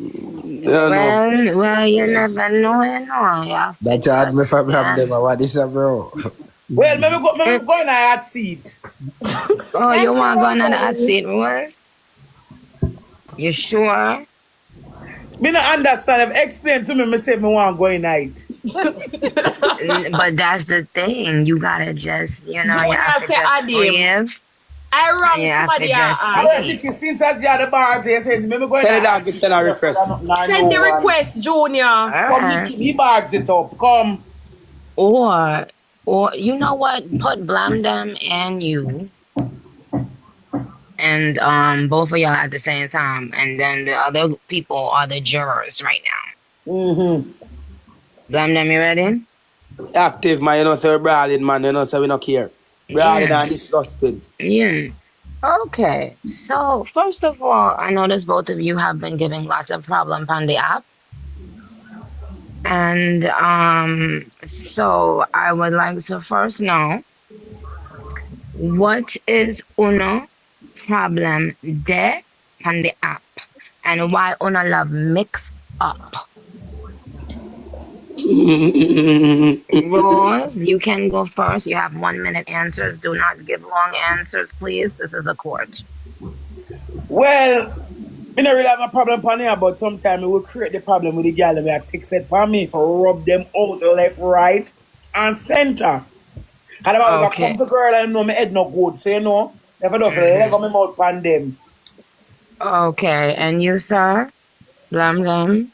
No, no. Well, you never know, you know. You have to That you had me just, for yeah. Blamdem. What is up, bro? Well, maybe Mm. go in a hot seat. Oh, you Anything want to go on was the hot funny. seat, was? You sure? Me not understand. If explain to me, me say me want go in night. But that's the thing. You gotta just, you have Junior to say just Adim. breathe. I And rang you have to somebody just Alright, breathe. Nicky, since as you at the bar, they said, me go in Tell a the dog hot to seat. send I'm a not afraid of request. nothing. I Send know the one. request, Junior. Come, Alright. Nicky, he bags it up. Come. Or, or you know what? Put Blamdem and you, and both of y'all at the same time, and then the other people are the jurors right now. Mm-hmm. Blamdem, you ready? Active, man. You know, say we brawling, man. You know, say we not care. Brawling Yeah. and disgusting. Yeah. Okay. So first of all, I notice both of you have been giving lots of problems on the app. And so I would like to first know what is uno problem de on the app and why uno love mix up. Rose, you can go first. You have 1 minute answers. Do not give long answers, please. This is a court. Well, me not really have a problem on here, but sometimes we will create the problem with the girl and we have take set for me for rub them out left, right, and center. And I'm always a Okay. comfy girl and know my head not good, so you know, if I just leg on my mouth pan them. Okay. And you, sir? Blam.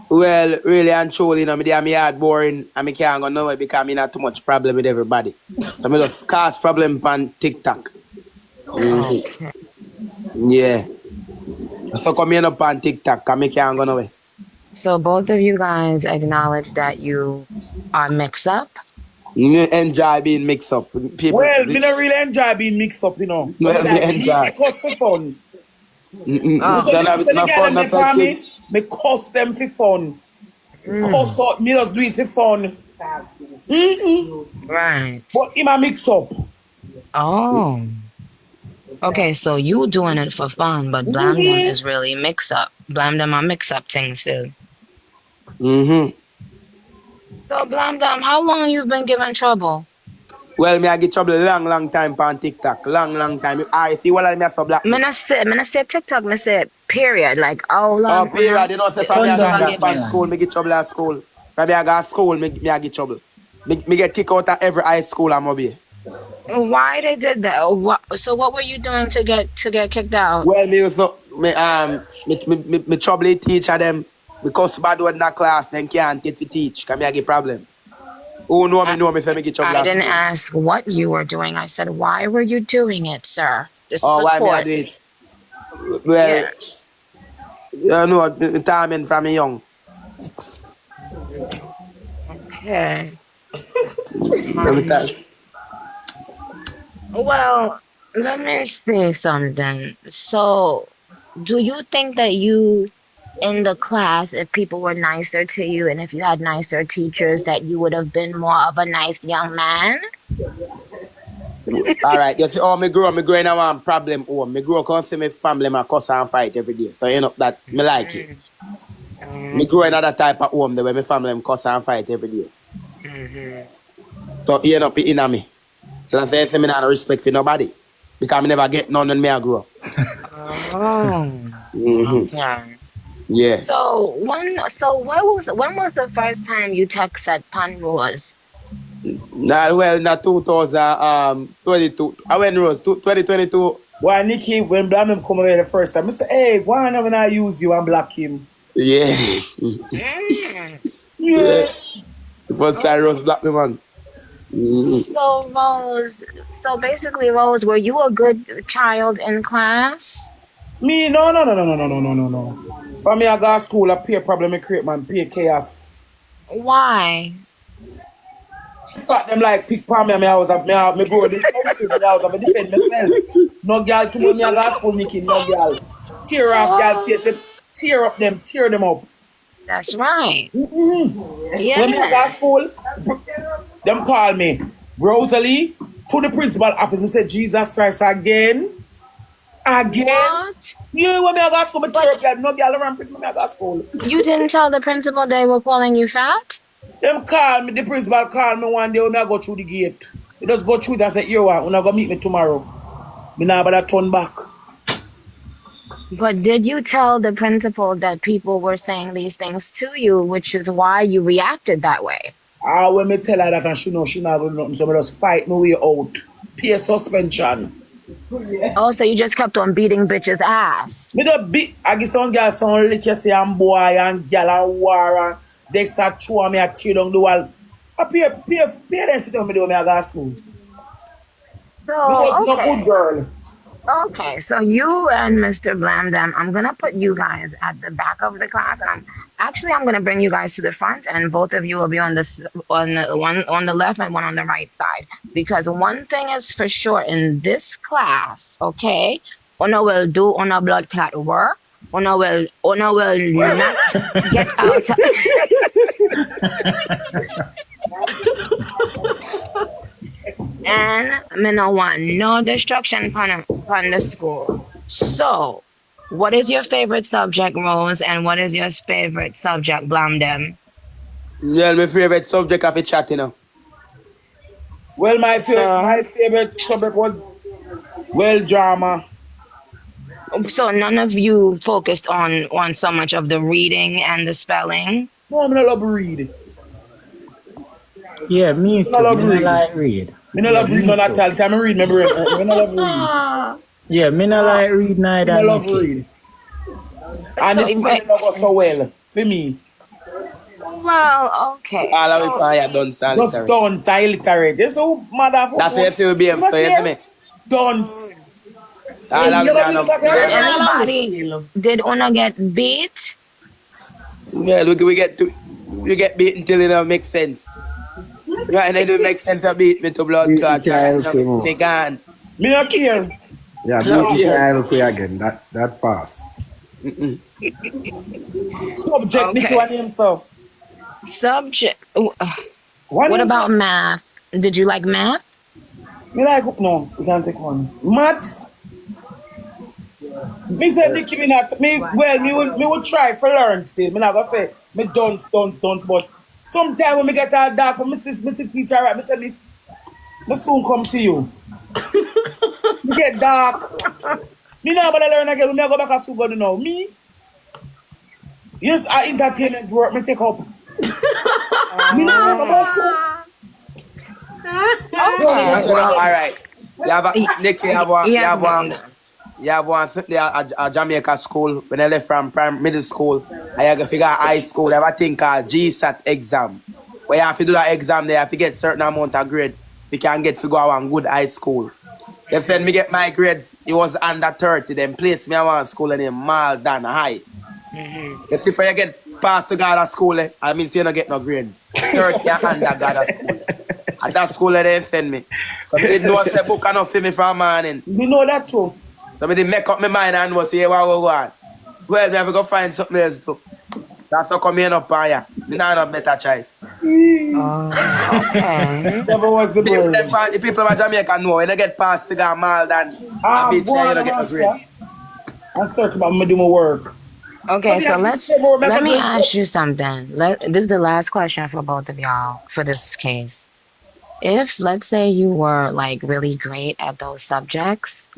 Well, really and truly, you know, me hard boring and me can't go nowhere because me not too much problem with everybody. So me just cause problem on TikTok. Okay. Yeah. So come here up on TikTok and me can't go nowhere. So both of you guys acknowledge that you are mixed up. Me enjoy being mixed up. People, Well, me not really enjoy being mixed up, you know. But me well, me like enjoy. me cuss for fun. So Oh. So the no girl fun, them no they for thing. me cuss them for fun. Mm, Cuss out, me just do it for fun. right. But him a mix up. Oh. Okay, so you doing it for fun, but Blamdem is really mix up. Blamdem are mix up things too. Mm-hmm. So Blamdem, how long you been giving trouble? Well, me I get trouble long time on TikTok. Long time. I see what I me a so black me. Me say TikTok, me say period. Like how Oh, long period. You know, say from me I you got are Thunderbird, black fan giving? school, man. me get trouble at school. From me I got school, me I get trouble. Me get kicked out of every high school I'm be. Why they did that? So what were you doing to get kicked out? Well, me also me trouble teacher them because bad word in the class, then can't get to teach. Cause me I get problem. Who know me say me get trouble I at didn't school. ask what you were doing. I said, why were you doing it, sir? This is Oh, a why me I court. do it? Well, Yeah. you know, the timing from me young. Okay. Let me tell you. Well, let me say something. So, do you think that you in the class, if people were nicer to you and if you had nicer teachers, that you would have been more of a nice young man? All right, you see, oh, me grow in a one problem. Oh, me grow come see me family, my cuss and fight every day. So you know that me like it. Me grow in that type of home the way my family them cuss and fight every day. Mm-hmm. So you end up in me. So that's why I say me not respect for nobody. Because me never get none when me I grow. Oh, Mm-hmm. okay. Yeah. When was the first time you texted Pan Rose? Nah, well, in 2022, I went Rose, 2022. Why Nicky, when Blamdem come away the first time, I say, hey, why am I not use you and block him? Yeah. Mm. Yeah. Yeah. The first time Rose black me, man. Mm-hmm. So basically, Rose, were you a good child in class? Me, no. For me, I got school, I pay problem, I create, man, pay chaos. Why? In fact, them like pick palm me, I was me grow defensive, I was a defend myself. No girl to me, I got school, Nicky, no girl. Tear off girl face, Oh, tear them up. that's right. When me I got Yeah. school, them call me Rosealee to the principal office. Me say Jesus Christ again. Again? What? Yeah, when I got school, but no girl around me, I got school. You didn't tell the principal they were calling you fat? Them call me, the principal called me one day when I go through the gate. He just go through it and say, yo, when I go meet me tomorrow. Me now better turn back. But did you tell the principal that people were saying these things to you, which is why you reacted that way? When me tell her that and she know she not going nothing, so me just fight my way out. Pay suspension. Oh, so you just kept on beating bitches' ass. Me the beat, I get some girl some lick say and boy and girl and war and they start throw me a tear down the wall. I pay them sit down me do me I got school. Because So, no good girl. Okay, so you and Mr. Blamdem, I'm gonna put you guys at the back of the class, and I'm gonna bring you guys to the front, and both of you will be on this on the one on the left and one on the right side. Because one thing is for sure in this class, okay, Una will do Una blood clot work. Una will not get out. And me no want no destruction from the school. So, what is your favorite subject, Rose, and what is your favorite subject, Blamdem? Well, my favorite subject of a chat, you know. Well, my So, favorite subject was drama. so none of you focused on so much of the reading and the spelling. No, I'm not love read. Yeah, me I too. love Me not read. like read. Me not Yeah, love read me none at too. all. Time I read my brain. Me not love read. Yeah, me not like read Me neither, not love Nicki. read. And So, the spelling not go so well for me. well, okay. All of it So, on your dunce and Just literate. dunce and illiterate. This who That's motherfucker. what you feel be You so not you see care? me? Dunce. All of You it love now, me, no, like, did no. anybody did Una get beat? Well, we get beaten till it don't make sense. Right, and it don't make sense to beat me to blood Beaten clot. can't Right, help him me out. gone. Me not care. Yeah, No beaten care. can't help you again. That pass. Subject, Nicki, Okay. what name so? Subject. What What name about so? math? Did you like math? Me like, no, you can't take one. Maths. Me say Nicki, me not, me will try for learn still. Me not gonna say, me dunce, but sometime when me get a dark, when me see teacher, right, me say, me soon come to you. Me get dark. Me not gonna learn again, me go back to school, go to know. Me, yes, I entertainment work, me take up. Me not go back to school. No, me not Okay. Actually, take all Well, up. right. You have a, Nick, yes, Blamdem. you have one a Jamaica school. When I left from middle school, I have to figure out high school. They have a thing called GSAT exam. Where you have to do that exam, they have to get certain amount of grade. If you can get to go to one good high school. They said me get my grades, it was under 30. Then place me at one school and then Maldan High. Hmm. You see, if you get past to go to school, I mean, so you don't get no grades. 30 and under go to school. At that school, they send me. So I didn't know say book enough for me from morning. Me know that too. So I didn't make up my mind and was say, what we go on. Well, me have to go find something else too. That's how come here up on ya. Me not have no better choice. Oh, okay. Never was the People, bird. the people of Jamaica know when they get past cigar Maldan, I beat Go say you on, don't get no master. grades. And search about me do my work. Okay, But so yeah, this say more, let remember me this. ask you something. This is the last question for both of y'all for this case. If let's say you were like really great at those subjects,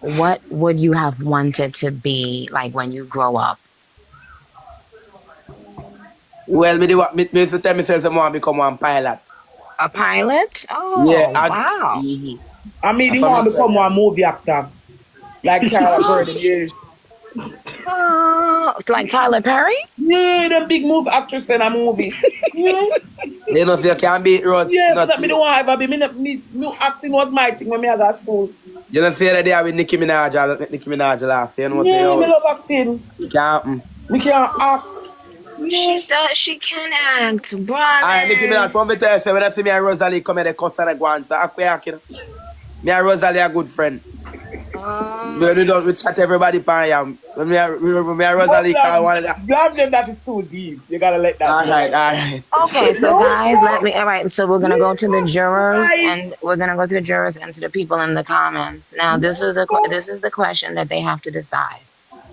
what would you have wanted to be like when you grow up? Well, me used to tell myself I want to become one pilot. A pilot? Yeah, Oh, wow. I mean, that's he what want me to say. become one movie actor. Like Tyler Perry. Yeah. Like Tyler Perry? Yeah, them big movie actress in a movie. Yeah. You know, so you can beat Rose. Yeah, so Not, that me don't want to ever be. Me acting was my thing when me I got school. you know, say that day with Nicki Minaj, I make Nicki Minaj laugh. You know, say, Yeah, me oh, love acting. it can't happen. Me can act. She Yeah. does. She can act, Alright, Nicki Minaj, brother. from me tell you, say, when I see me and Rosealee come here, they cuss and they go on. So, I quit, you know. Me and Rosealee are good friend. We don't we chat everybody pan ya. When me a No, Rosalie call one of that. Blamdem, that is too deep. You gotta let that go. Alright, alright. Okay, so No, guys, let sir. me. All right, so we're gonna go to the Yes, jurors, guys. and we're gonna go to the jurors and to the people in the comments. Now, Yes, sir. this is the question that they have to decide,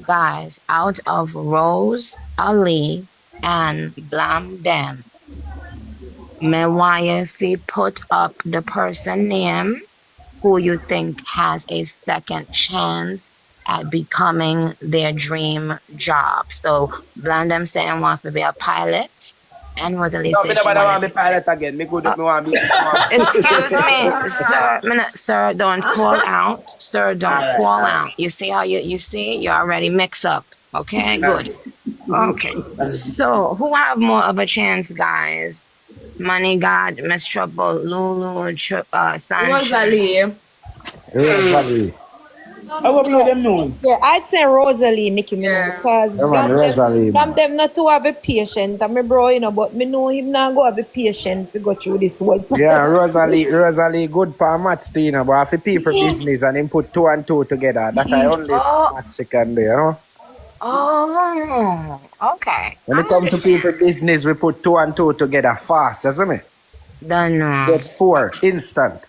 guys. Out of Rose, Ali, and Blamdem, me want you fi put up the person name who you think has a second chance at becoming their dream job. So Blandem saying wants to be a pilot, and Rosalie No, me says she never want to wanted. be pilot again. Me good Uh, me want to be me want excuse me, sir. Sir, don't call out. Sir, don't alright, call alright. out. You see how you see? You already mix up. Okay, good. Okay. So who have more of a chance, guys? Money God, Miss Trouble, Lulu, Sunshine. Rosalie. Rosalie. I will blow them nose. Yeah, I'd say Rosalie, Nicki Minaj, Yeah. because Yeah, man, Rosalie, man. Blamdem not to have a patient, and my bro, but me know him not go have a patient to go through this whole Yeah, process. Rosalie good for maths too, you know, but if people business and him put two and two together, that I only Oh, maths she can do, you know? oh, okay. When it I come to understand. people business, we put two and two together fast, isn't it? Don't know. Get four, instant.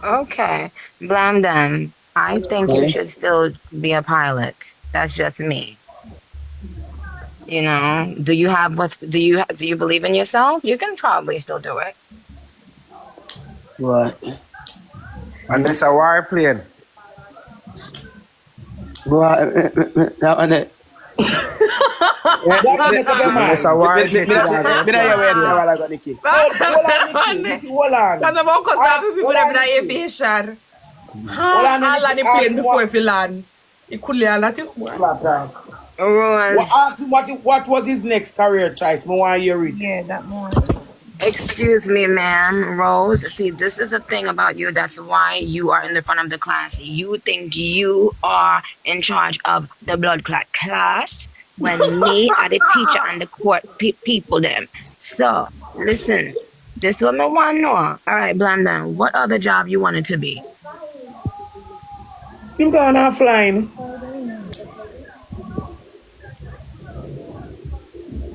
Okay. Blame them. I think you Okay. should still be a pilot. That's just me. You know, do you have what do you believe in yourself? You can probably still do it. What? And this a warplane. What? That one there. You have to make up your And this a mind. warjet, you know, Me not hear what you say a while ago, Nicky. Hold on, Nicky. Nicky, hold on. That's about because Ah, people hold them on, in Nicky. aviation. Hold on, All on Nicky. the Ask plane him before what. if you land. You could land at it. Rose, Ask him what was his next career choice. Me want to hear it. Yeah, that one. excuse me, ma'am. Rose, see, this is a thing about you. That's why you are in the front of the class. You think you are in charge of the blood clot class when me are the teacher and the court people them. So, listen, this is what I want to know. All right, Blandon, what other job you wanted to be? Him gone offline.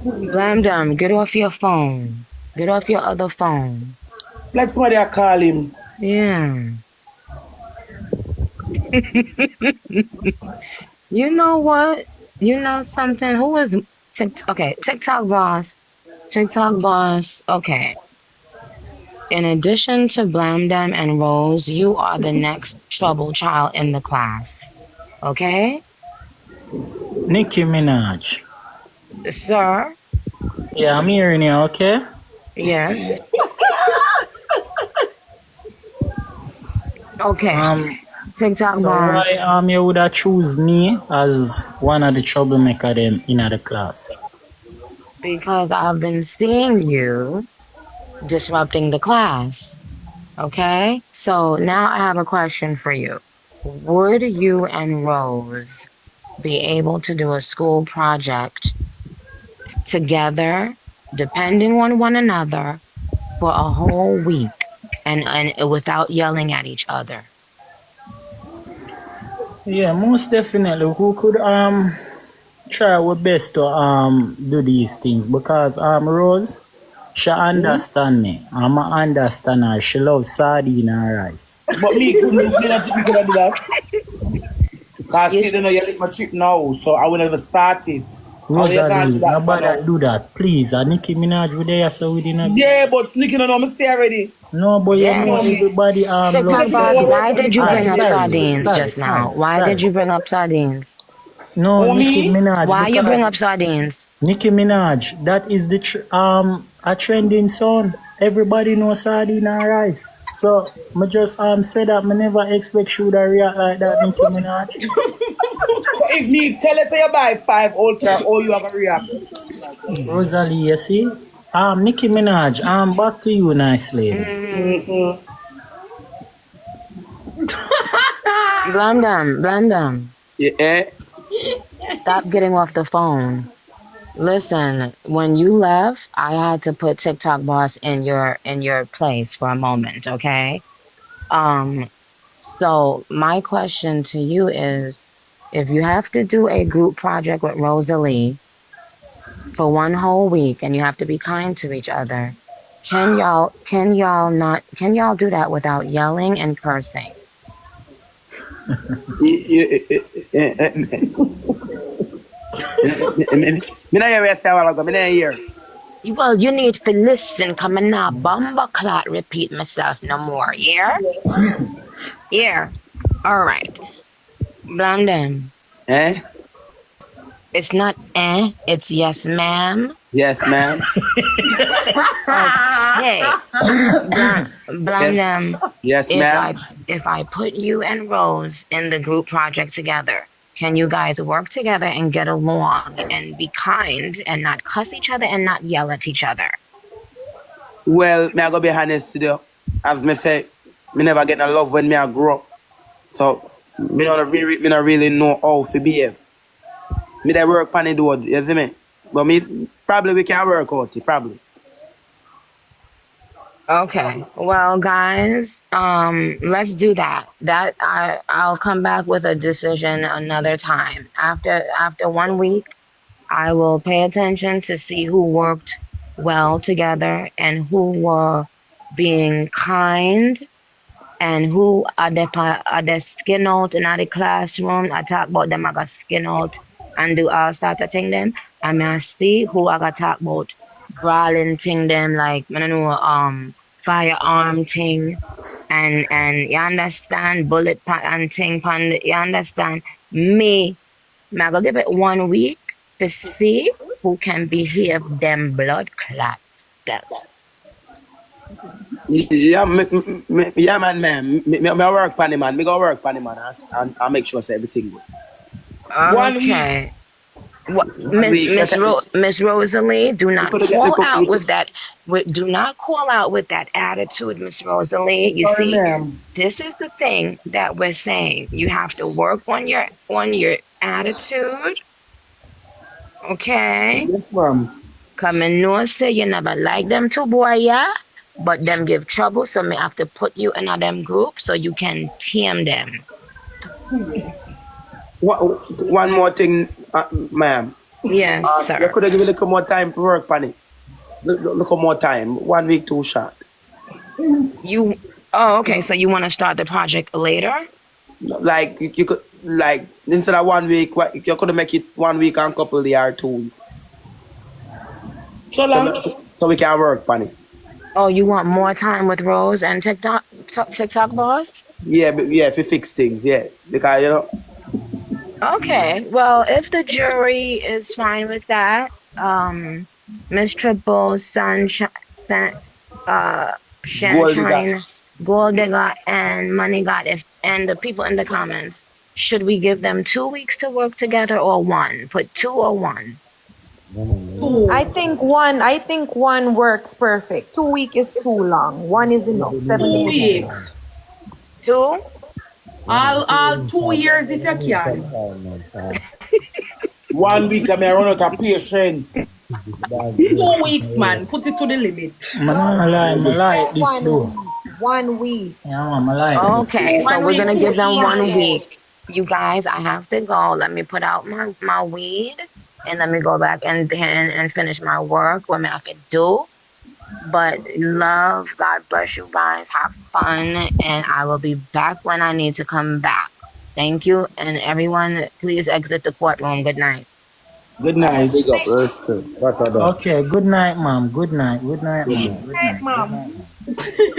Blandon, get off your phone. Get off your other phone. Like somebody I call him. Yeah. You know what? You know something? Who is TikTok? Okay, TikTok boss. TikTok boss. Okay. In addition to Blamdem and Rose, you are the next trouble child in the class. Okay? Nicki Minaj. Sir? Yeah, I'm hearing you, okay? Yes. Okay. TikTok So boss. why you would have choose me as one of the troublemaker them in the class? Because I've been seeing you disrupting the class. Okay? So now I have a question for you. Would you and Rose be able to do a school project together, depending on one another, for a whole week and without yelling at each other? Yeah, most definitely. Who could try our best to do these things because Rose, she understand me. I'm understand her. She loves sardine and rice. But me couldn't, me not think me could do that. Because see, Yes. you know, you lick my chip now, so I will never start it. How you gonna do Rosalie, that for nobody now? do that. Please, Nicki Minaj with there so we didn't. Yeah, but Nicky no know me stay already. No, but you Yeah. know everybody TikTok love Nicky know boss, sardine. what why to did do you for bring up years. sardines just now? Why did you bring up sardines? No, For Nicki me? Minaj Why you bring because up sardines? Nicki Minaj, that is the a trending song. Everybody knows sardine and rice. So me just say that me never expect she would react like that, Nicki Minaj. So if me tell us say you buy 5 ultra, all you have a react. Rosalie, you see? Nicki Minaj, back to you, nice lady. Blandam. Yeah. Stop getting off the phone. Listen, when you left, I had to put TikTok boss in your place for a moment, okay? Um, So my question to you is, if you have to do a group project with Rosalie for one whole week and you have to be kind to each other, can y'all do that without yelling and cursing? Me not hear what you say a while ago. Me not hear. Well, you need to listen, come and now bumba clot repeat myself no more. Yeah? Yeah. All right. Blamdem. Eh? It's not it's yes, ma'am. Yes, ma'am. Okay. Blamdem. Yes, ma'am. If I put you and Rose in the group project together, can you guys work together and get along and be kind and not cuss each other and not yell at each other? Well, me I go be honest with you. As me say, me never get no love when me I grow up. So me not really know how to behave. Me they work on it, dude, you see me? But me probably we can work out it, probably. Okay. Well, guys, let's do that. I'll come back with a decision another time. After 1 week, I will pay attention to see who worked well together and who were being kind and who are the skin out in the classroom. I talk about them, I got skin out and do all sorts of thing them. I mean, I see who I got talk about brawling thing them, like, I don't know, firearm thing and you understand, bullet and thing pan, you understand? I go give it 1 week to see who can behave them blood clot self. Yeah, yeah, man. Me work on it, man. Me go work on it, man. And I make sure say everything good. 1 week. Okay. What, 1 week. Miss Rosalie, do You not could get call out with that. Do not call out with that attitude, Miss Rosalie. You Sorry, see, ma'am. this is the thing that we're saying. You have to work on your attitude. Okay. Yes, ma'am. Come and know say you never like them two boy, yeah? But them give trouble, so me have to put you in a them group so you can tame them. One more thing, ma'am. Yes, You sir. could have given a little more time to work on it. Look more time. 1 week too short. Okay, so you want to start the project later? Like you could like instead of 1 week, you could make it 1 week and couple day or 2 weeks. So long. So we can work on it. Oh, you want more time with Rose and TikTok boss? Yeah, but yeah, if you fix things, yeah. Because you know. Okay, well, if the jury is fine with that, Miss Triple, Sunshine, Sunshine, Gold Digger, and Money God, and the people in the comments, should we give them 2 weeks to work together or one? Put 2 or 1? I think one works perfect. 2 week is too long. One is enough. 7 2 days. week. 2? All 2 years if you can. 1 week I may run out of patience. 2 weeks, man. Put it to the limit. I like this though. 1 week. Yeah, man, I like this. Okay, so 1 we're week gonna give them too 1 easy. week. You guys, I have to go. Let me put out my weed and let me go back and finish my work. What I have to do. But love, God bless you guys. Have fun, and I will be back when I need to come back. Thank you, and everyone, please exit the courtroom. Good night. Good night. Big up, respect. Okay, good night, mom. Good night. Good night, mom. Good night. Mom. Good night.